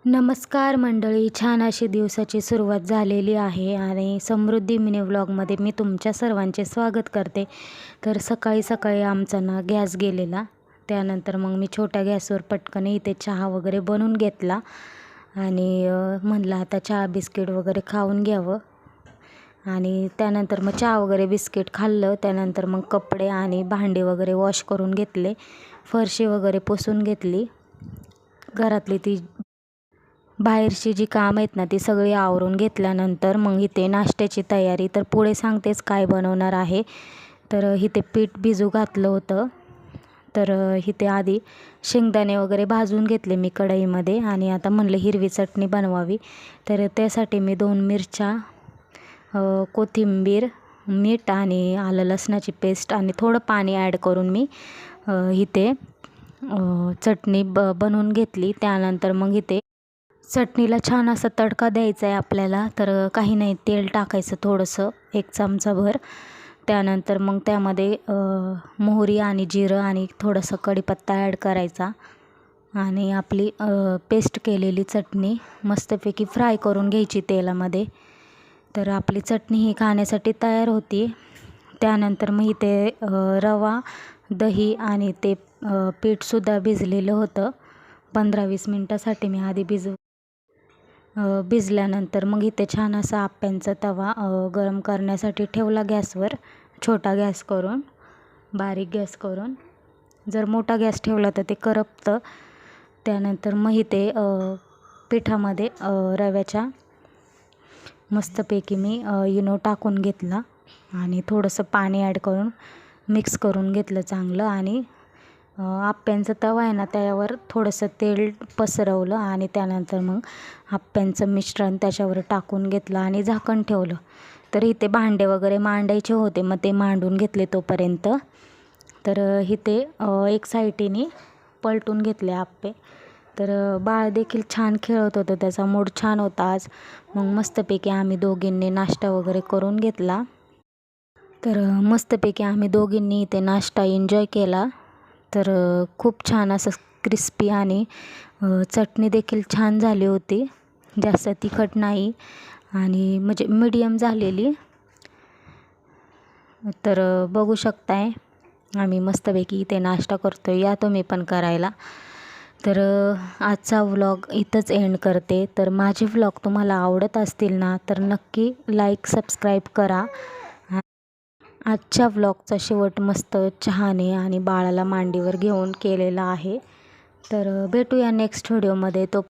नमस्कार मंडळी, छान अशी दिवसाची सुरुवात झालेली आहे आणि समृद्धी मिनी व्लॉगमध्ये मी तुमच्या सर्वांचे स्वागत करते. तर सकाळी सकाळी आमचा ना गॅस गेलेला, त्यानंतर मग मी छोट्या गॅसवर पटकन इथे चहा वगैरे बनवून घेतला आणि म्हणलं आता चहा बिस्किट वगैरे खाऊन घ्यावं. आणि त्यानंतर मग चहा वगैरे बिस्किट खाल्लं. त्यानंतर मग कपडे आणि भांडे वगैरे वॉश करून घेतले, फरशी वगैरे पुसून घेतली. घरातली ती बाहेरची जी कामं आहेत ना ती सगळी आवरून घेतल्यानंतर मग इथे नाश्त्याची तयारी. तर पुढे सांगतेच काय बनवणार आहे. तर इथे पीठ भिजू घातलं होतं. तर इथे आधी शेंगदाणे वगैरे भाजून घेतले मी कढईमध्ये आणि आता म्हणलं हिरवी चटणी बनवावी. तर त्यासाठी मी 2 मिरच्या, कोथिंबीर, मीठ आणि आलं लसणाची पेस्ट आणि थोडं पाणी ॲड करून मी इथे चटणी बनवून घेतली. त्यानंतर मग इथे चटणीला छान असा तडका द्यायचा आहे आपल्याला. तर काही नाही, तेल टाकायचं थोडंसं, 1 चमचाभर. त्यानंतर मग त्यामध्ये मोहरी आणि जिरं आणि थोडंसं कढीपत्ता ॲड करायचा आणि आपली पेस्ट केलेली चटणी मस्तपैकी फ्राय करून घ्यायची तेलामध्ये. तर आपली चटणी ही खाण्यासाठी तयार होती. त्यानंतर मग इथे रवा, दही आणि ते पीठसुद्धा भिजलेलं होतं. 15-20 मिनटासाठी मी आधी भिजल्यानंतर मग इथे छान असा आप्यांचा तवा गरम करण्यासाठी ठेवला गॅसवर, छोटा गॅस करून, बारीक गॅस करून. जर मोठा गॅस ठेवला तर ते करपतं. त्यानंतर मग इथे पिठामध्ये रव्याच्या मस्तपैकी मी इनो टाकून घेतला आणि थोडंसं पाणी ॲड करून मिक्स करून घेतलं चांगलं. आणि आप्यांचा तवा आहे ना त्यावर थोडंसं तेल पसरवलं आणि त्यानंतर मग आप्यांचं मिश्रण त्याच्यावर टाकून घेतलं आणि झाकण ठेवलं. तर इथे भांडे वगैरे मांडायचे होते, मग ते मांडून घेतले तोपर्यंत. तर इथे एक साईडीने पलटून घेतले आप्पे. तर बाळ देखील छान खेळत होतं, त्याचा मूड छान होता आज. मग मस्तपैकी आम्ही दोघींनी नाश्ता वगैरे करून घेतला. तर मस्तपैकी आम्ही दोघींनी इथे नाश्ता एन्जॉय केला. तर खूप छान असं क्रिस्पी आणि चटणी देखील छान झाली होती, जास्त तिखट नाही आणि म्हणजे मीडियम झालेली. तर बघू शकताय आम्ही मस्तपैकी इथे नाश्ता करतो आहे, या तुम्ही पण करायला. तर आजचा व्लॉग इथंच एंड करते. तर माझे व्लॉग तुम्हाला आवडत असतील ना तर नक्की लाईक सबस्क्राईब करा. आजच्या व्लॉगचा शेवट मस्त चहाने आणि बाळाला मांडीवर घेऊन केलेला आहे. तर भेटूया नेक्स्ट व्हिडिओमध्ये. तो